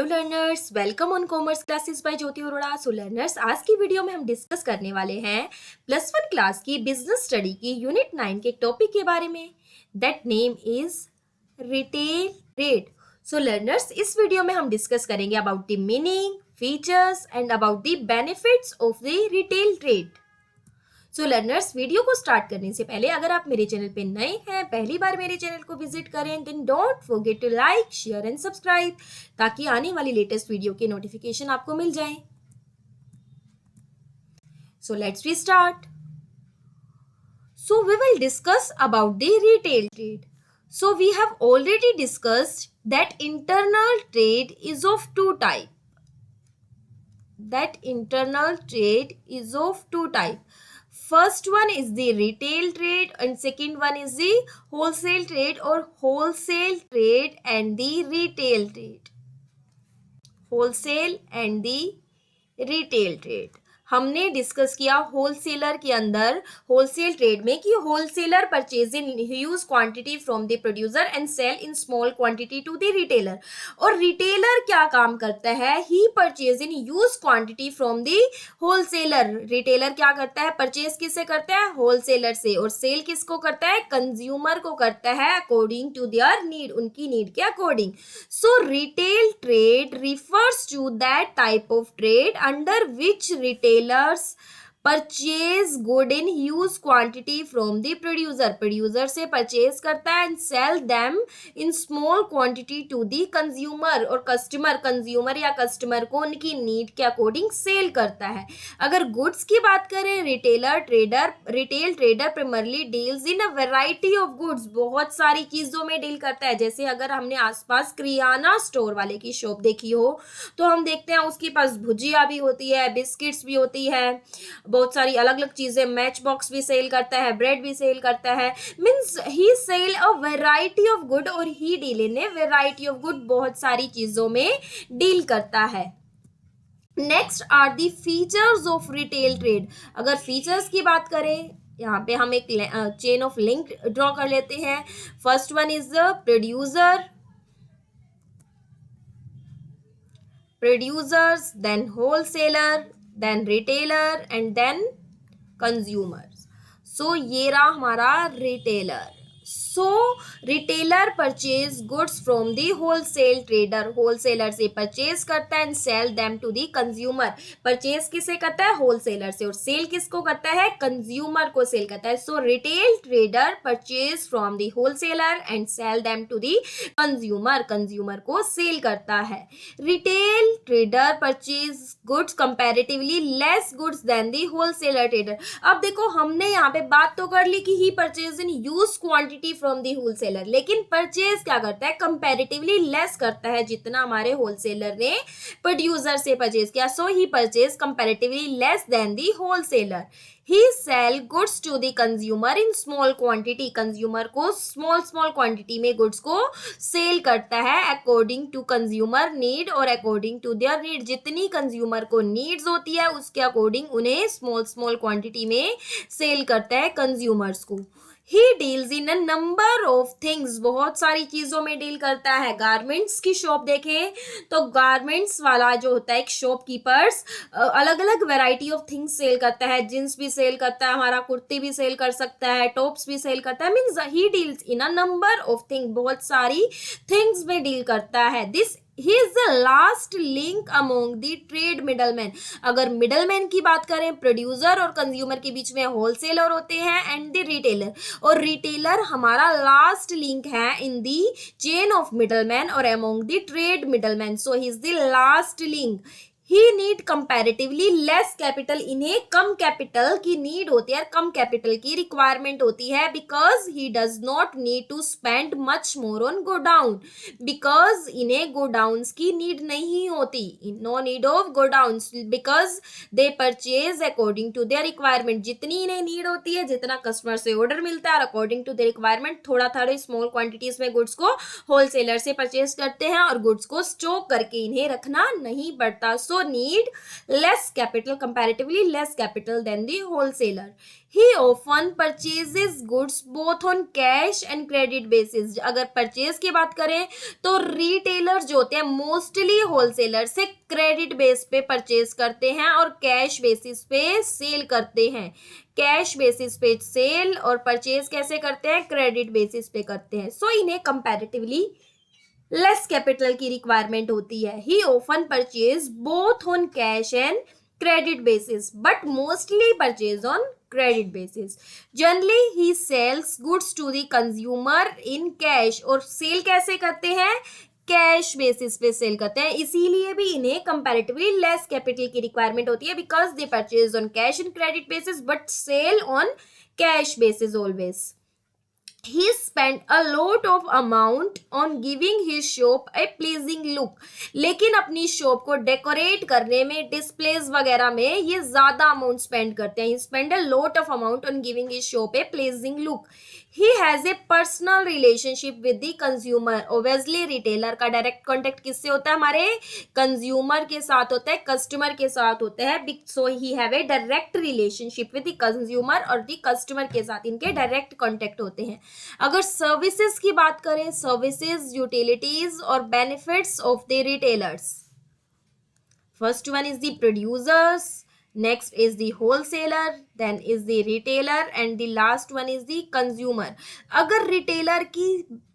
Hello learners, welcome on commerce classes bye Jyoti Arora. So learners, आज की video में हम डिस्कस करने वाले हैं +1 क्लास की बिजनेस स्टडी की यूनिट 9 के टॉपिक के बारे में। That name is retail trade. So learners, इस वीडियो में हम डिस्कस करेंगे about the meaning, features and about the benefits of the retail trade. So learners, video को स्टार्ट करने से पहले अगर आप मेरे चैनल पे नए हैं, पहली बार मेरे चैनल को विजिट करें, then don't forget to like, share and subscribe ताकि आने वाली लेटेस्ट वीडियो के नोटिफिकेशन आपको मिल जाए। So let's we start. So we will discuss about the retail trade. So we have already discussed that internal trade is of two type. First one is the retail trade and second one is the wholesale trade or wholesale trade and the retail trade. Wholesale and the retail trade. हमने discuss किया wholesaler के अंदर, wholesale trade में, कि wholesaler purchase in huge quantity from the producer and sell in small quantity to the retailer. और retailer क्या काम करता है? He purchase in huge quantity from the wholesaler. Retailer क्या करता है? परचेज किससे करता है? होलसेलर से। और सेल किसको करता है? कंज्यूमर को करता है, अकॉर्डिंग टू देयर नीड, उनकी नीड के according. So retail trade refers to that type of trade under which retailers purchase good in huge quantity from the producer. Producer से परचेज करता है and sell them in small quantity to the consumer. और consumer या customer को उनकी need के according cell करता है। अगर गुड्स की बात करें, retail trader primarily deals in a variety of goods. बहुत सारी चीजों में डील करता है। जैसे अगर हमने आसपास किराना स्टोर वाले की शॉप देखी हो तो हम देखते हैं उसके पास भुजिया भी होती है, बिस्किट्स भी होती है, बहुत सारी अलग अलग चीजें, मैच बॉक्स भी सेल करता है, ब्रेड भी सेल करता है। Means he sell a variety of good और he deal in a variety of good. बहुत सारी चीजों में डील करता है। Next are the features of retail trade. अगर फीचर्स की बात करें, यहाँ पे हम एक चेन ऑफ लिंक ड्रॉ कर लेते हैं। First one is the producers, then wholesaler, then retailer and then consumers. So ये रहा हमारा retailer. So retailer purchase goods from the wholesale trader. wholesaler से purchase करता है and sell them to the consumer. purchase किसे करता है? wholesaler से। और sell किसको करता है? consumer को sell करता है। So retail trader purchase from the wholesaler and sell them to the consumer को sell करता है। retail trader purchase goods comparatively less goods than the wholesaler trader. अब देखो, हमने यहाँ पे बात तो कर ली कि he purchase in huge quantity from the wholesaler, लेकिन परचेज क्या करता है? कंपैरेटिवली लेस करता है जितना हमारे होलसेलर ने प्रोड्यूसर से परचेज किया। So he purchase comparatively less than the wholesaler. He sell goods to the consumer in small quantity. Consumer को स्मॉल क्वांटिटी में गुड्स को सेल करता है अकॉर्डिंग टू कंज्यूमर नीड और अकॉर्डिंग टू देयर नीड। जितनी consumer को needs होती है उसके अकॉर्डिंग उन्हें स्मॉल क्वांटिटी में सेल करता है कंज्यूमर्स को। He deals in a number of things. बहुत सारी चीजों में डील करता है। गारमेंट्स की शॉप देखें तो गारमेंट्स वाला जो होता है एक शॉपकीपर्स अलग अलग वैरायटी ऑफ थिंग्स सेल करता है। जींस भी सेल करता है, हमारा कुर्ती भी सेल कर सकता है, टॉप्स भी सेल करता है। Means he deals in a number of thing, बहुत सारी थिंग्स में डील करता है। This He is the last link among the trade middlemen. अगर मिडलमैन की बात करें, प्रोड्यूसर और कंज्यूमर के बीच में होलसेलर होते हैं एंड द रिटेलर। और रिटेलर हमारा लास्ट लिंक है इन दी चेन ऑफ मिडलमैन और among the trade middleman. So he is the last link. He need comparatively less capital. इन्हें कम कैपिटल की नीड होती है, कम कैपिटल की रिक्वायरमेंट होती है, because he does not need to spend much more on godown. Because इन्हें godowns की need नहीं होती, no need of godowns, because they purchase according to their requirement. जितनी इन्हें नीड होती है, जितना कस्टमर से ऑर्डर मिलता है, अकॉर्डिंग टू देयर रिक्वायरमेंट थोड़ा स्मॉल क्वांटिटीज में गुड्स को होलसेलर से परचेज करते हैं और गुड्स को स्टॉक करके इन्हें रखना नहीं पड़ता। सो also need less capital, comparatively less capital than the wholesaler. He often purchases goods both on cash and credit basis. अगर परचेज की बात करें तो रिटेलर जो होते हैं मोस्टली होलसेलर से क्रेडिट बेस पे परचेज करते हैं और कैश बेसिस पे सेल करते हैं. कैश बेसिस पे सेल और परचेज कैसे करते हैं? क्रेडिट बेसिस पे करते हैं. सो इन्हें कंपैरेटिवली लेस कैपिटल की रिक्वायरमेंट होती है. ही often purchase both on cash and credit basis but mostly purchase on credit basis. Generally he sells goods to the consumer in cash. और सेल कैसे करते हैं? कैश बेसिस पे सेल करते हैं. इसीलिए भी इन्हें कंपैरेटिवली लेस कैपिटल की रिक्वायरमेंट होती है because they purchase on cash and credit basis but sell on cash basis always. He spent a lot of amount on giving his shop a pleasing look. लेकिन अपनी shop को decorate करने में, displays वगैरह में ये ज्यादा अमाउंट स्पेंड करते हैं. He spent a lot of amount on giving his shop a pleasing look. He has a personal relationship with the consumer. Obviously retailer का डायरेक्ट कॉन्टेक्ट किससे होता है? हमारे कंज्यूमर के साथ होता है, कस्टमर के साथ होता है. So he have a direct relationship with the consumer और द कस्टमर के साथ इनके डायरेक्ट कॉन्टेक्ट होते हैं. अगर सर्विसेज की बात करें, सर्विसेज, यूटिलिटीज और benefits of the retailers. First one is the producers, next is the wholesaler, then is the retailer and the last one is the consumer. अगर रिटेलर की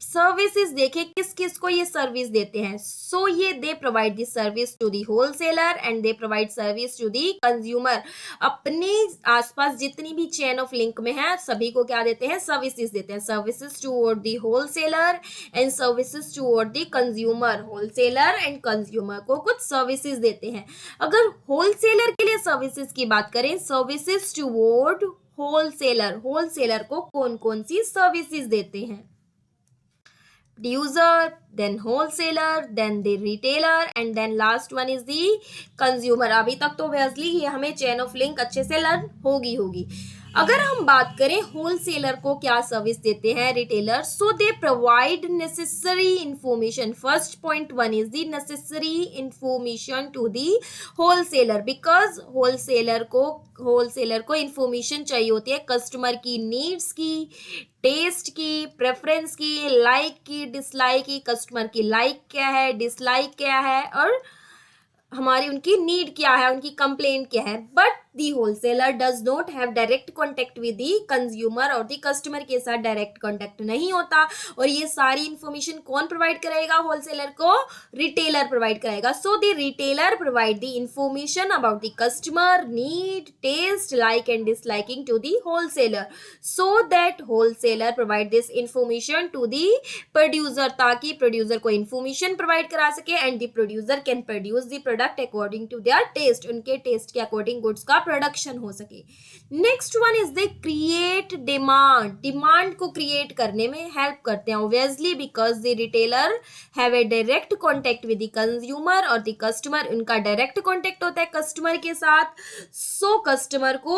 सर्विसेज देखें, किस किस को ये सर्विस देते हैं? सो ये they provide the service to the wholesaler and they provide service to the consumer. अपने आसपास जितनी भी चेन ऑफ लिंक में है सभी को क्या देते हैं? सर्विसेज देते हैं. Services toward the wholesaler and services toward the consumer. Wholesaler and consumer को कुछ सर्विसेज देते हैं. अगर होलसेलर के लिए सर्विसेज की बात करें, सर्विसेज टूवर्ड होलसेलर, होलसेलर को कौन कौन सी सर्विसेज देते हैं? Producer, then wholesaler, then the retailer and then last one is the consumer. अभी तक तो obviously ये हमें चेन ऑफ लिंक अच्छे से लर्न होगी. अगर हम बात करें होलसेलर को क्या सर्विस देते हैं retailer, so they provide necessary information. First point one is the necessary information to the wholesaler because wholesaler को इंफॉर्मेशन चाहिए होती है कस्टमर की नीड्स की, टेस्ट की, प्रेफरेंस की, लाइक की, डिसलाइक की. कस्टमर की लाइक क्या है, डिसलाइक क्या है और हमारी उनकी नीड क्या है, उनकी कंप्लेंट क्या है. But the wholesaler does not have direct contact with the consumer और दी कस्टमर के साथ डायरेक्ट कॉन्टेक्ट नहीं होता. और ये सारी इंफॉर्मेशन कौन प्रोवाइड कराएगा? होलसेलर को रिटेलर प्रोवाइड कराएगा. So the retailer provide the information about the customer need, taste, like and disliking to the wholesaler so that wholesaler provide this information to the producer ताकि producer को information provide करा सके and the producer can produce the product according to their taste. उनके taste के according goods का production हो सके. Next one is they create demand. Demand को क्रिएट करने में हेल्प करते हैं obviously because the retailer have a direct contact with the consumer और द कस्टमर. उनका डायरेक्ट कॉन्टेक्ट होता है कस्टमर के साथ. सो कस्टमर को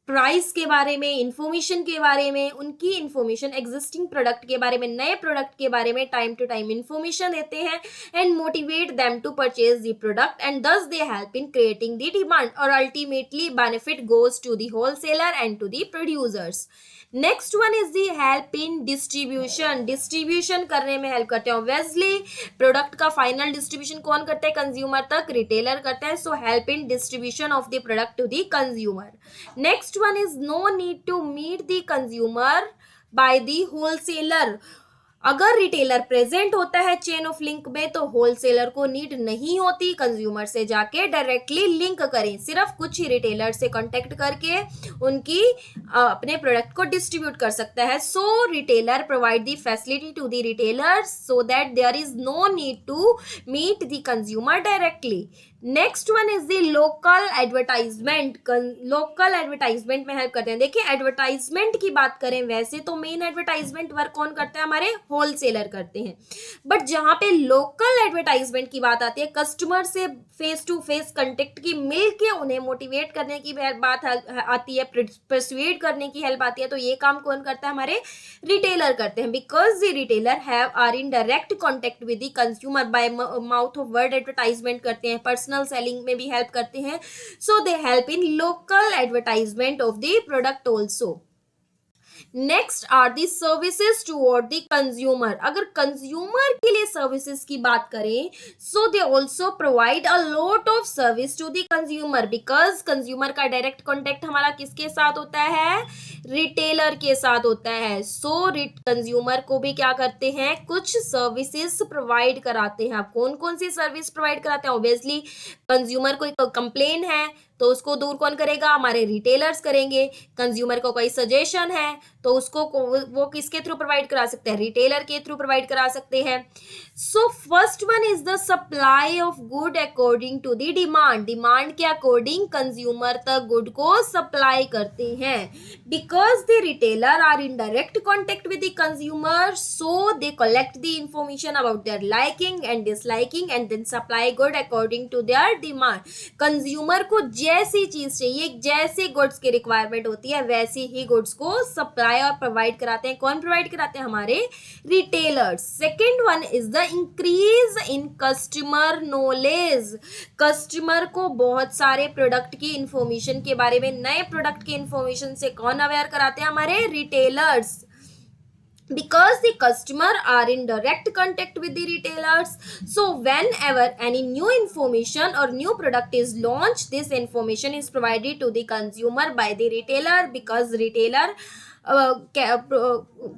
प्राइस के बारे में, इंफॉर्मेशन के बारे में, उनकी इंफॉर्मेशन एग्जिस्टिंग प्रोडक्ट के बारे में, नए प्रोडक्ट के बारे में टाइम टू टाइम इंफॉर्मेशन देते हैं and motivate them to purchase the product and thus they help in creating the demand और ultimately benefit goes to the wholesaler and to the producers. Next one is the help in distribution. Distribution करने में help करते हैं obviously. Product का final distribution कौन करता है? Consumer तक रिटेलर करता है. So help in distribution of the product to the consumer. Next one is no need to meet the consumer by the wholesaler. अगर रिटेलर प्रेजेंट होता है चेन ऑफ लिंक में तो होलसेलर को नीड नहीं होती कंज्यूमर से जाके डायरेक्टली लिंक करें. सिर्फ कुछ ही रिटेलर से कांटेक्ट करके उनकी अपने प्रोडक्ट को डिस्ट्रीब्यूट कर सकता है. So retailer provide the facility to the retailer so that there is no need to meet the consumer directly. Next one is the local advertisement. Local advertisement में help करते हैं. देखिए एडवर्टाइजमेंट की बात करें वैसे तो मेन एडवर्टाइजमेंट वर्क कौन करता है? हमारे होलसेलर करते हैं। बट जहाँ पे लोकल एडवर्टाइजमेंट की बात आती है, कस्टमर से फेस टू फेस कंटेक्ट की, मिल के उन्हें मोटिवेट करने की बात आती है, परसुएड करने की हेल्प आती है, तो ये काम कौन करता है? हमारे रिटेलर करते हैं। Because the retailer have are in direct contact with the consumer by mouth of word advertisement करते हैं, पर्सनल सेलिंग में भी हेल्प करते हैं, so they help in local advertisement of the product also. Next are the services toward the consumer. अगर consumer के लिए services की बात करें, so they also provide a lot of service to the consumer, because consumer का direct contact हमारा किसके साथ होता है? रिटेलर के साथ होता है। सो कंज्यूमर को भी क्या करते हैं? कुछ सर्विसेज प्रोवाइड कराते हैं। आप कौन कौन सी सर्विस प्रोवाइड कराते हैं? ऑब्वियसली कंज्यूमर को कंप्लेन है तो उसको दूर कौन करेगा? हमारे रिटेलर्स करेंगे। कंज्यूमर को कोई सजेशन है तो उसको वो किसके थ्रू प्रोवाइड करा सकते हैं? रिटेलर के थ्रू प्रोवाइड करा सकते हैं। So first one is the supply of good according to the demand. Demand के अकॉर्डिंग कंज्यूमर तक गुड को सप्लाई करते हैं। Because the retailer are in direct contact with the consumer, so they collect the information about their liking and disliking and then supply good according to their demand. Consumer को जैसी चीज चाहिए, जैसी goods की requirement होती है, वैसी ही goods को सप्लाई और प्रोवाइड कराते हैं। कौन प्रोवाइड कराते हैं? हमारे retailers. Second one is the increase in customer knowledge. Customer को बहुत सारे प्रोडक्ट की इंफॉर्मेशन के बारे में, नए प्रोडक्ट की इंफॉर्मेशन से कौन अवेयर कराते हैं? हमारे retailers. Because the customer are in direct contact with the retailers, so whenever any new information or new product is launched, this information is provided to the consumer by the retailer, because retailer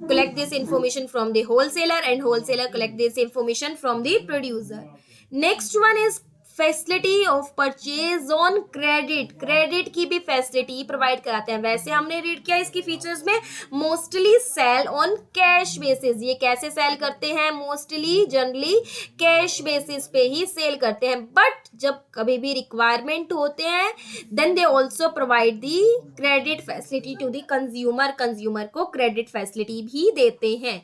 collect this information from the wholesaler and wholesaler collect this information from the producer. Next one is facility of purchase on credit. Credit की भी facility provide कराते हैं। वैसे हमने read किया इसकी features में, mostly sell on cash basis. ये कैसे सेल करते हैं? मोस्टली जनरली कैश बेसिस पे ही सेल करते हैं। बट जब कभी भी रिक्वायरमेंट होते हैं, then they also provide the credit facility to the consumer. Consumer को क्रेडिट फैसिलिटी भी देते हैं।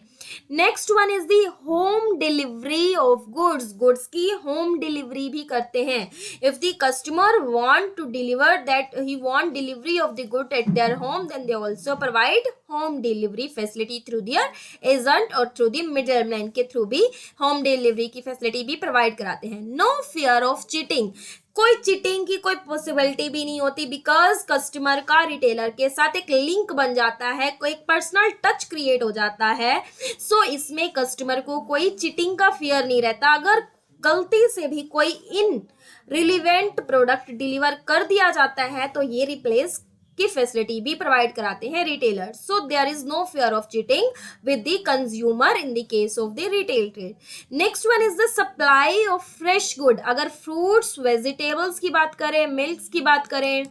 Next one is the home delivery of goods. Goods की होम डिलीवरी भी करते हैं। If the customer want to deliver that he want delivery of the good at their home, then they also provide home delivery facility through their agent और through the middleman के थ्रू भी home delivery की facility भी provide कराते हैं। No fear of cheating. कोई चीटिंग की कोई पॉसिबिलिटी भी नहीं होती, बिकॉज कस्टमर का रिटेलर के साथ एक लिंक बन जाता है, कोई एक पर्सनल टच क्रिएट हो जाता है। सो इसमें कस्टमर को कोई चीटिंग का फियर नहीं रहता। अगर गलती से भी कोई इन रिलीवेंट प्रोडक्ट डिलीवर कर दिया जाता है तो ये रिप्लेस की फैसिलिटी भी प्रोवाइड कराते हैं retailer. So there is no fear of cheating with the consumer in the case of the retail trade. Next one is the supply of fresh good. अगर फ्रूट्स वेजिटेबल्स की बात करें, milk की बात करें,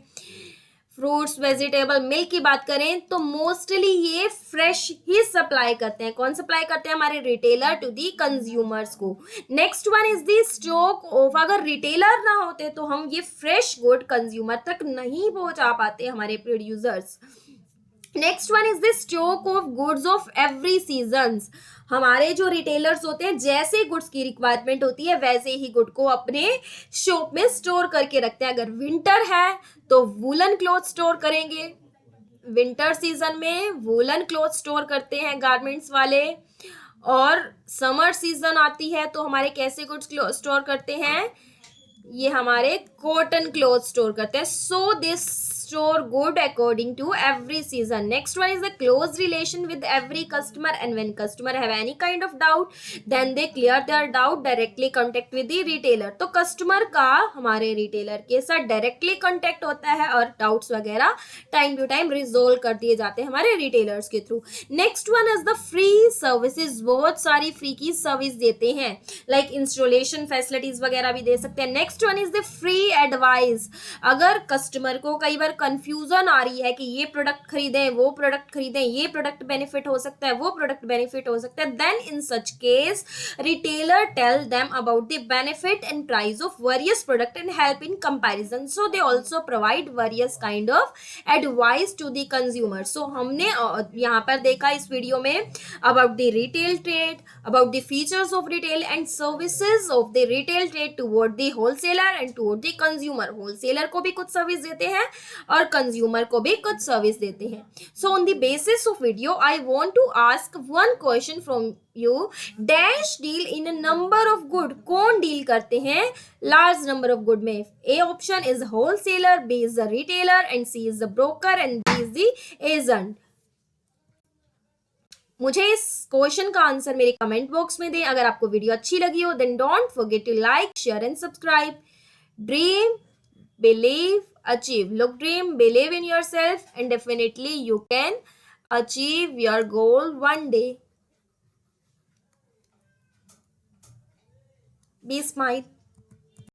फ्रूट्स वेजिटेबल मिल्क की बात करें, तो मोस्टली ये फ्रेश ही सप्लाई करते हैं। कौन सप्लाई करते हैं? हमारे रिटेलर टू दी कंज्यूमर्स को। Next one is the stock of. अगर रिटेलर ना होते तो हम ये फ्रेश गुड कंज्यूमर तक नहीं पहुंचा पाते, हमारे producers. Next one is the stock of goods of every seasons. हमारे जो रिटेलर्स होते हैं, जैसे गुड्स की रिक्वायरमेंट होती है वैसे ही गुड को अपने शॉप में स्टोर करके रखते हैं। अगर विंटर है तो वूलन क्लॉथ स्टोर करेंगे, विंटर सीजन में वूलन क्लॉथ स्टोर करते हैं गारमेंट्स वाले, और समर सीजन आती है तो हमारे कैसे गुड्स स्टोर करते हैं? ये हमारे कॉटन क्लॉथ स्टोर करते हैं। So this store good according to every season. Next one is the close relation with every customer, and when customer have any kind of doubt, then they clear their doubt directly contact with the retailer. तो customer का हमारे retailer के साथ directly contact होता है और doubts वगैरह time to time resolve कर दिए जाते हैं हमारे retailers के through. Next one is the free services. बहुत सारी free की service देते हैं, like installation facilities वगैरह भी दे सकते हैं. Next one is the free advice. अगर customer को कई बार कंफ्यूजन आ रही है कि ये प्रोडक्ट खरीदें, वो प्रोडक्ट खरीदें, ये प्रोडक्ट बेनिफिट हो सकता है, वो प्रोडक्ट बेनिफिट हो सकता है, then in such case retailer tell them about the benefit and price of various product and help in comparison. So they also provide various kind of advice to the consumer. So हमने यहाँ पर देखा इस video में about the retail trade, about the features of retail and services of the retail trade toward the wholesaler and toward the consumer. wholesaler को भी कुछ service देते हैं और consumer को भी कुछ सर्विस देते हैं. So on the basis of video, I want to ask one question from you. Dash deal in a number of good. कौन डील करते हैं large number of good में? A option is wholesaler, B is the retailer, and C is the broker, and D is the agent. मुझे इस question का answer मेरे comment box में दें. अगर आपको वीडियो अच्छी लगी हो then don't forget to like, share and subscribe. Dream, believe, achieve. Look, dream, believe in yourself, and definitely you can achieve your goal one day. Be smile.